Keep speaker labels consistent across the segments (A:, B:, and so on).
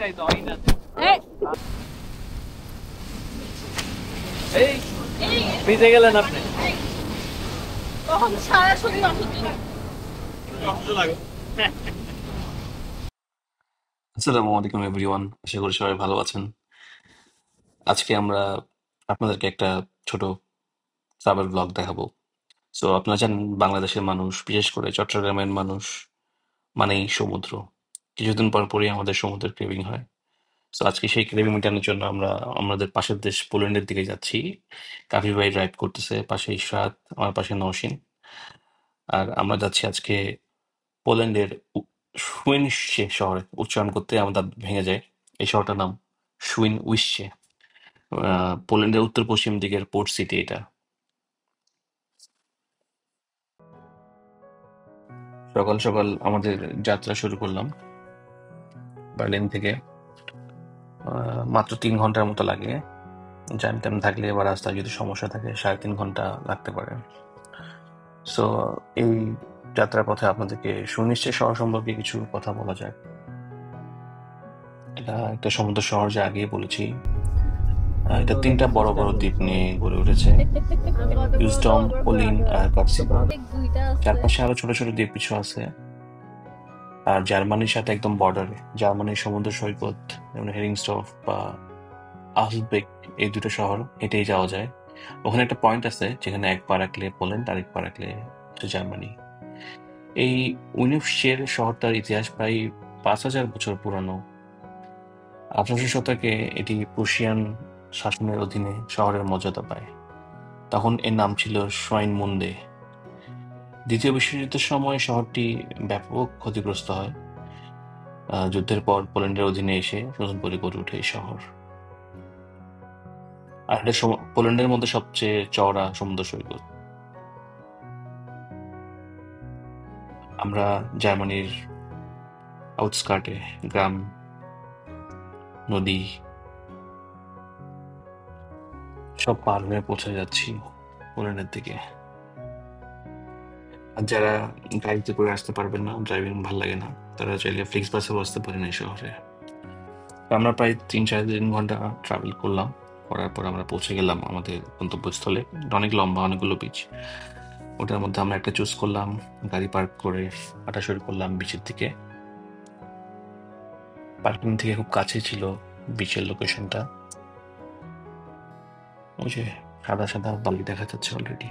A: এই ভিজে গেলেন আপনি।
B: সারা শরীর
C: আসসালামু আলাইকুম এভরিওয়ান, আশা করি সবাই ভালো আছেন। আজকে আমরা আপনাদেরকে একটা ছোট ট্রাভেল ব্লগ দেখাবো। সো আপনারা জানেন বাংলাদেশের মানুষ, বিশেষ করে চট্টগ্রামের মানুষ মানেই সমুদ্র। কিছুদিন পর পরই আমাদের সমুদ্রের ক্রেভিং হয়। সো আজকে সেই ক্রেভিং মেটানোর জন্য আমরা আমাদের পাশের দেশ পোল্যান্ডের দিকে যাচ্ছি। কাফি ভাই ড্রাইভ করতেছে, পাশে ইশরাত, আমার পাশে নওশিন। আর আমরা যাচ্ছি আজকে পোল্যান্ডের সুইনশে শহরে। উচ্চারণ করতে আমার দাঁত ভেঙে যায়। এই শহরটার নাম সুইনউইশে। পোল্যান্ডের উত্তর পশ্চিম দিকের পোর্ট সিটি এটা। সকাল সকাল আমাদের যাত্রা শুরু করলাম বার্লিন থেকে। মাত্র 3 ঘন্টার মতো লাগে। জ্যাম ট্যাম থাকলে বা রাস্তায় যদি সমস্যা থাকে 3.5 ঘন্টা লাগতে পারে। সো এই যাত্রার পথে আপনাদেরকে সুনিশ্চয় শহর সম্পর্কে কিছু কথা বলা যায়। এটা একটা সমুদ্র শহর, যা আগেই বলেছি। এটা 3টা বড় বড় দ্বীপ নিয়ে গড়ে উঠেছে: ইউজডম, ওলিন আর কক্সিবা। চারপাশে আরো ছোট ছোট দ্বীপ কিছু আছে। আর জার্মানির সাথে একদম বর্ডারে, জার্মানির সমুদ্র সৈকত যেমন হেরিংস্টফ বা আহসবেক, এই দুটো শহর হেঁটেই যাওয়া যায়। ওখানে একটা পয়েন্ট আছে যেখানে এক পা রাখলে পোল্যান্ড, আরেক পা রাখলে জার্মানি। এই উইনিফশের শহরটার ইতিহাস প্রায় 5,000 বছর পুরানো। 18শো শতকে এটি প্রুশিয়ান শাসনের অধীনে শহরের মর্যাদা পায়। তখন এর নাম ছিল সোয়াইনমুন্দে। দ্বিতীয় বিশ্বযুদ্ধের সময় শহরটি ব্যাপক ক্ষতিগ্রস্ত হয়। যুদ্ধের পর পোল্যান্ডের অধীনে এসে নতুন করে গড়ে ওঠে এই শহর। আর এটা পোল্যান্ডের মধ্যে সবচেয়ে চওড়া সমুদ্র সৈকত। আমরা জার্মানির আউটস্কার্টে, গ্রাম, নদী সব পার হয়ে পৌঁছে যাচ্ছি পোল্যান্ডের দিকে। আর যারা গাড়িতে করে আসতে পারবেন না, ড্রাইভিং ভালো লাগে না, তারা চাইলে ফ্লিক্স বাসেও আসতে পারেন এই শহরে। আমরা প্রায় 3-3.5 ঘন্টা ট্রাভেল করলাম। করার পর আমরা পৌঁছে গেলাম আমাদের গন্তব্যস্থলে। অনেক লম্বা, অনেকগুলো বিচ। ওটার মধ্যে আমরা একটা চুজ করলাম, গাড়ি পার্ক করে হাঁটা শুরু করলাম বিচের দিকে। পার্কিং থেকে খুব কাছে ছিল বিচের লোকেশনটা। ওই যে সাদা সাদা বালি দেখা যাচ্ছে অলরেডি।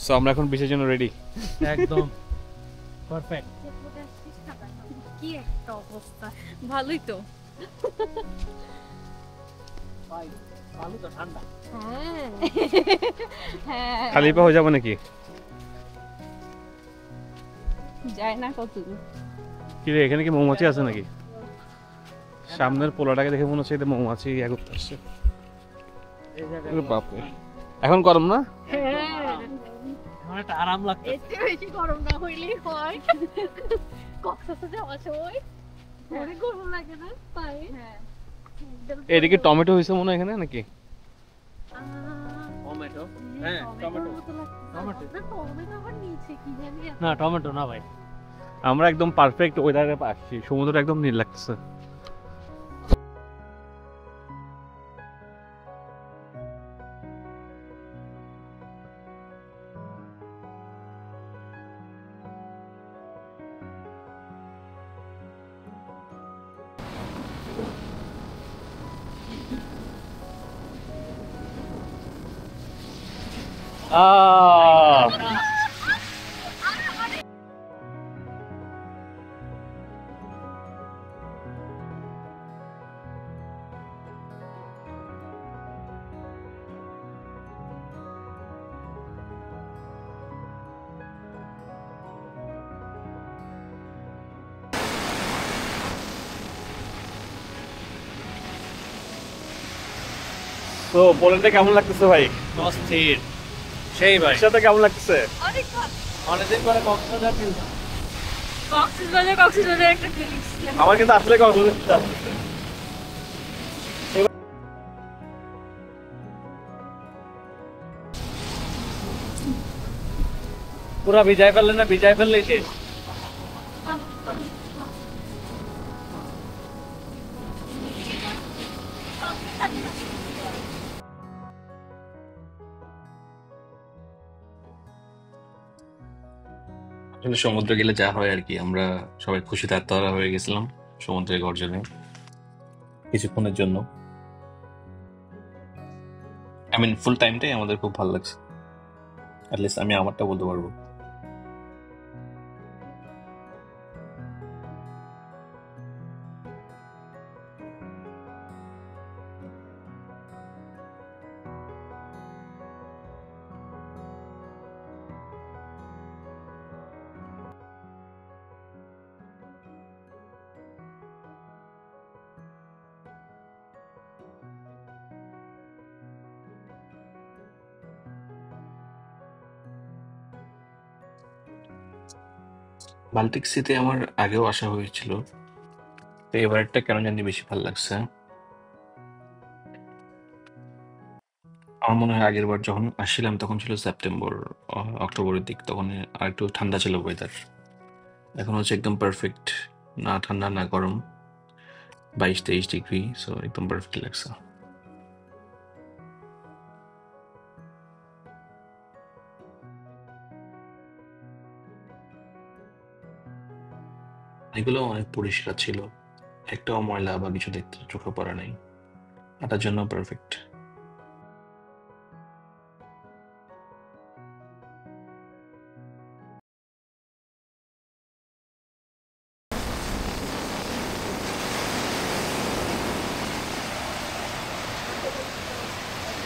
A: সো আমরা এখন বিচের জন্য রেডি। একদম পারফেক্ট।
B: কি একটা অবস্থা, ভালোই তো।
A: খালি পা হয়ে যাবো নাকি?
B: যায় না কত।
A: কি রে, এখানে কি মৌমাছি আছে নাকি? সামনের পোলাটাকে দেখে মনে হচ্ছে এটা মৌমাছি এগোতে আসছে। বাপরে, এখন গরম না? একটা আরাম লাগছে।
B: একটু বেশি গরম না হইলেই হয়। কক্সবাজার যাওয়ার সময় অনেক গরম লাগে না পায়ে? হ্যাঁ।
A: এদিকে টমেটো হয়েছে মনে হয় এখানে নাকি?
B: টমেটো?
A: হ্যাঁ, টমেটো।
B: টমেটো আবার নিচে কি জানি।
A: না, টমেটো না ভাই। আমরা একদম পারফেক্ট ওয়েদারে আসছি, সমুদ্রটা একদম নীল লাগতেছে। তো পোল্যান্ডে কেমন লাগতেছে ভাই?
D: অস্থির সেই ভাই।
A: সাথে কেমন লাগতেছে?
B: অনেক ভালো।
D: অনেকদিন পরে কক্সবাজার
B: কক্সবাজার একটা ফিলিংস।
A: আমার কিন্তু আসলে কক্সবাজার
D: পুরা ভিজাই ফেললে না, ভিজাই ফেললেই শেষ।
C: আসলে সমুদ্রে গেলে যা হয় আর কি, আমরা সবাই খুশিতে আত্মহারা হয়ে গেছিলাম সমুদ্রের গর্জনে কিছুক্ষণের জন্য। আই মিন ফুল টাইমটাই আমাদের খুব ভালো লাগছে, অ্যাটলিস্ট আমি আমারটা বলতে পারবো। বাল্টিক সিতে আমার আগেও আসা হয়েছিল, তো এবারটা কেন জানি বেশি ভালো লাগছে। আমার মনে হয় আগের বার যখন আসছিলাম তখন ছিল সেপ্টেম্বর অক্টোবরের দিক, তখন আর একটু ঠান্ডা ছিল ওয়েদার। এখন হচ্ছে একদম পারফেক্ট, না ঠান্ডা না গরম, 22-23 ডিগ্রি, সো একদম পারফেক্ট লাগছে। এগুলো অনেক পরিষ্কার ছিল, একটাও ময়লা বা কিছু দেখতে চোখে পড়ে নাই, এটার জন্য পারফেক্ট।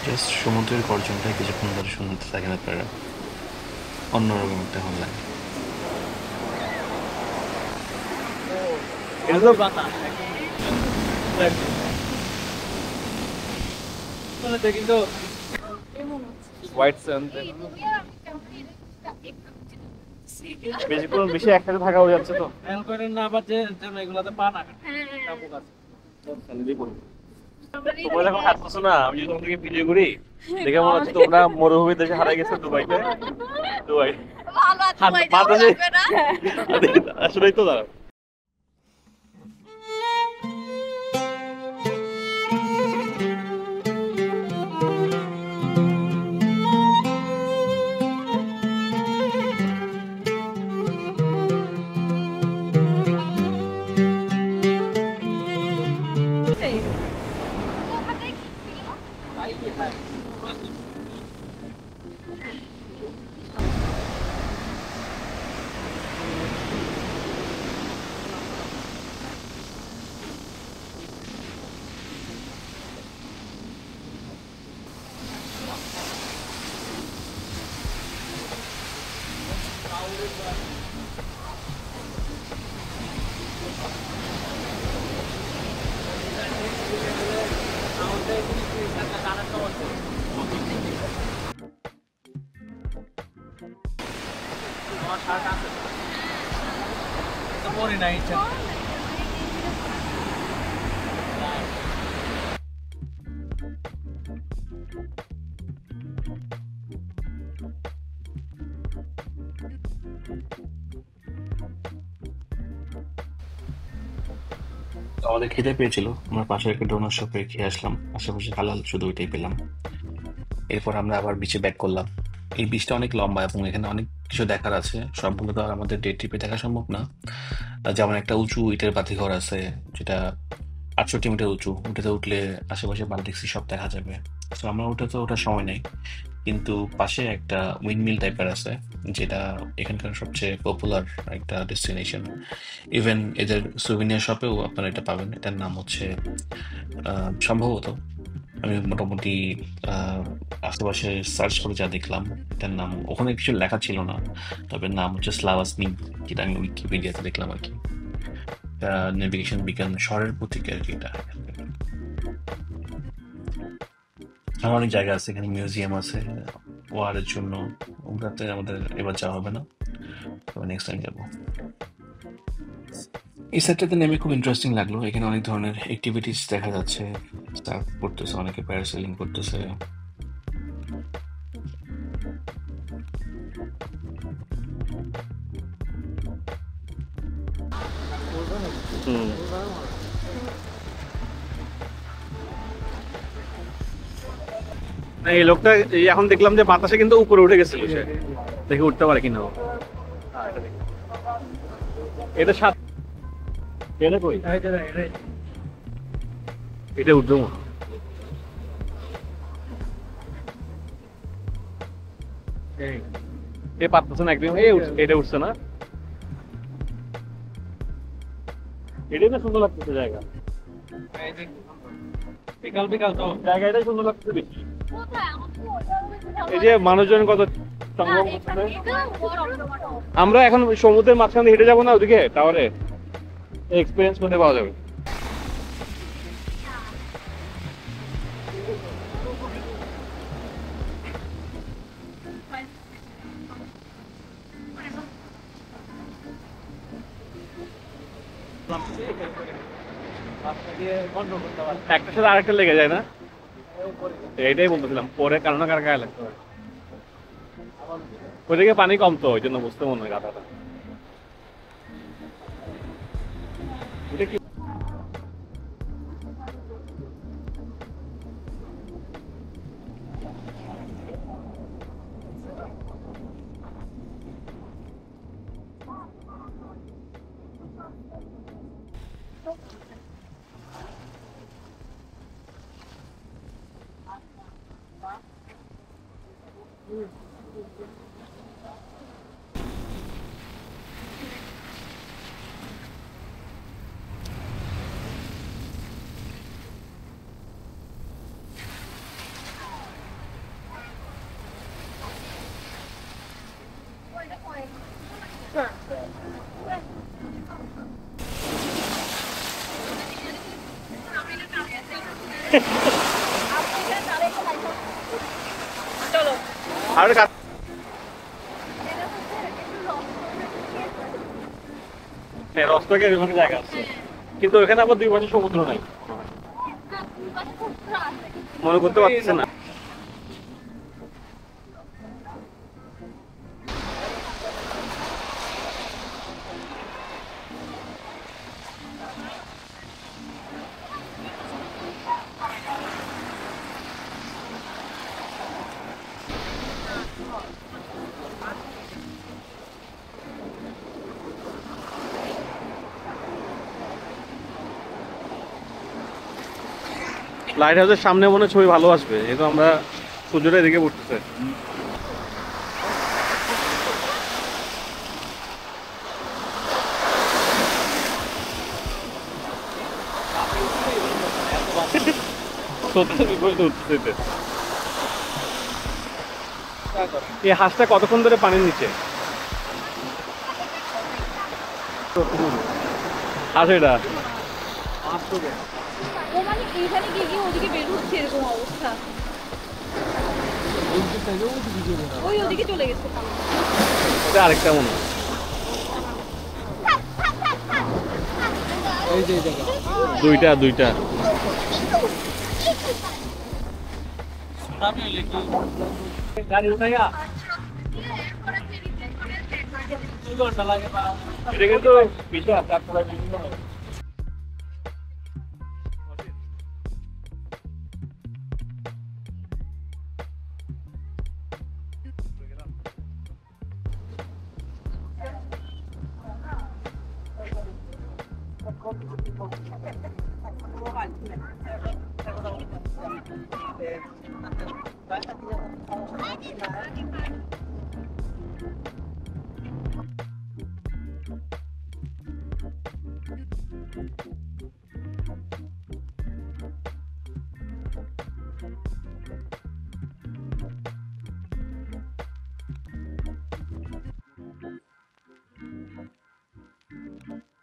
C: জাস্ট সমুদ্রের গর্জনটা কিছুক্ষণ ধরে শুনতে থাকেন আপনারা, অন্যরকম একটা ভালো লাগে।
D: এটা তো বাতাস। মানে দেখি তো
A: হোয়াইট স্যান্ড বেশিক্ষণ বেশি একসাথে থাকা হয়ে যাচ্ছে তো।
D: খেয়াল করেন না আবার যে যেন এগুলাতে পা না কাটে।
B: হ্যাঁ
D: চাবুক আছে।
A: তোমরা যখন হাঁটতেছো না, আমি যদি তোমাদেরকে ভিডিও করি দেখে মনে হচ্ছে তোমরা মরুভূমি দেশে হারাই গেছো দুবাইতে। দুবাই
B: ভালো আছে
A: হাত
B: ভাই,
A: মাথা
B: যাওয়া
A: যে-
B: লাগবে না।
A: আসলেই তো দাঁড়াও।
B: ওখানে কি ছিল?
D: আমার শার্ট আছে। তো পরে নাই ইচ্ছা।
C: তো আমাদের খেতে পেয়েছিল, আমরা পাশে একটা ডোনার শপে খেয়ে আসলাম, আশেপাশে হালাল শুধু ওইটাই পেলাম। এরপর আমরা আবার বিচে ব্যাক করলাম। এই বিচটা অনেক লম্বা এবং এখানে অনেক কিছু দেখার আছে, সবগুলো তো আর আমাদের ডে ট্রিপে দেখা সম্ভব না। যেমন একটা উঁচু ইটের বাতিঘর আছে, যেটা 68 মিটার উঁচু, ওটাতে উঠলে আশেপাশে বাল্টিক সি সব দেখা যাবে। তো আমরা ওটাতে ওঠার সময় নেই, কিন্তু পাশে একটা উইন্ডমিল টাইপের আছে, যেটা এখানকার সবচেয়ে পপুলার একটা ডেস্টিনেশন। ইভেন এদের সুভিনিয়ার শপেও আপনারা এটা পাবেন। এটার নাম হচ্ছে সম্ভবত, আমি মোটামুটি আশেপাশে সার্চ করে যা দেখলাম, এটার নাম ওখানে কিছু লেখা ছিল না, তবে নাম হচ্ছে স্লাভাসনি, যেটা আমি উইকিপিডিয়াতে দেখলাম আর কি। নেভিগেশন বিজ্ঞান শহরের প্রতীক আর কি এটা। আমার অনেক জায়গা আছে এখানে, মিউজিয়াম আছে ওয়ারের জন্য, ওগুলাতে আমাদের এবার যাওয়া হবে না, তবে নেক্সট টাইম যাবো। এই সাইডটাতে নেমে খুব ইন্টারেস্টিং লাগলো, এখানে অনেক ধরনের অ্যাক্টিভিটিস দেখা যাচ্ছে, সার্ফ করতেছে, অনেকে প্যারাসেলিং করতেছে।
A: না, এই লোকটা এখন দেখলাম যে বাতাসে কিন্তু উপরে উঠে গেছিল সে, দেখে উঠতে পারে কিনা ও। এটা সাত, এটা কই, এটা উঠবে মনে হয়। এ পারতেছে না একদম, এটা উঠছে না। এটাই না সুন্দর লাগতেছে জায়গা, বিকাল বিকাল তো জায়গাটাই সুন্দর লাগতেছে বেশি।
B: কোথায়? আমার তো ওটাও বেশি ভালো
A: এই যে
B: লাগে।
A: মানুষজন কত
B: না,
A: সংগ্রাম
B: এখানে
A: করতেছে।
B: এটা বড়।
A: আমরা এখন সমুদ্রের মাঝখান দিয়ে হেঁটে যাবো না ওদিকে টাওয়ারে, এক্সপিরিয়েন্স করতে পাওয়া যাবে। একটার সাথে আরেকটা লেগে যায় না, এইটাই বলতেছিলাম পরে কারো না কারো গায়ে লাগতে হয়। ওইদিকে পানি কম তো ওই জন্য বুঝতে মনে হয় গাধাটা। এটা কি
B: চলো।
A: আর হ্যাঁ, রসটাকে ওখানে জায়গা আছে, কিন্তু ওখানে আবার দুই পাশে সমুদ্র নাই, মনে করতে পারতেছে না। লাইট হাউসের সামনে মনে হয় ছবি ভালো আসবে, যেহেতু আমরা সূর্যটা এদিকে উঠতেছে। সত্যি বিপরীতে উঠতেছে। এই হাঁসটা কতক্ষণ ধরে পানির নিচে? হাঁস এটা
B: ও মানে এইখানে গিয়ে গিয়ে ওদিকে বের হচ্ছে এরকম অবস্থা। ওই ওদিকে চলে গেছে।
A: এটা আরেকটা মনে হয়। দুইটা দুইটা
D: গাড়ি উঠাইয়া
A: এটা কিন্তু বিশাল তারপরে বিভিন্ন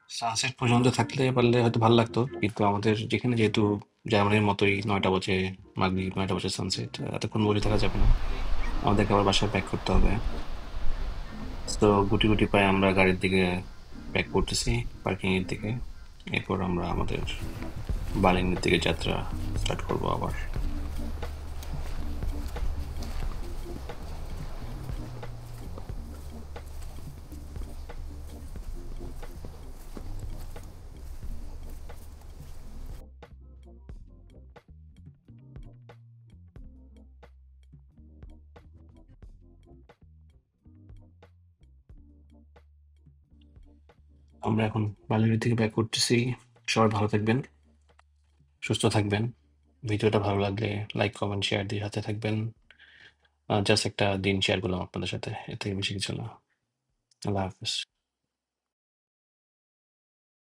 C: সানসেট পর্যন্ত থাকলে পারলে হয়তো ভালো লাগতো, কিন্তু আমাদের যেখানে যেহেতু জার্মানির মতোই 9টা বাজে, মাগরিব 9টা বাজে সানসেট, এতক্ষণ বসে থাকা যাবে না, আমাদেরকে আবার বাসায় ব্যাক করতে হবে। তো গুটি গুটি পায়ে আমরা গাড়ির দিকে ব্যাক করতেছি, পার্কিং এর দিকে। এরপর আমরা আমাদের বার্লিনের দিকে যাত্রা স্টার্ট করবো আবার। আমরা এখন বালির থেকে ব্যাক করতেছি। সবাই ভালো থাকবেন, সুস্থ থাকবেন। ভিডিওটা ভালো লাগলে লাইক, কমেন্ট, শেয়ার দিয়ে হাতে থাকবেন। জাস্ট একটা দিন শেয়ার করলাম আপনাদের সাথে, এর থেকে বেশি কিছু না। আল্লাহ হাফেজ।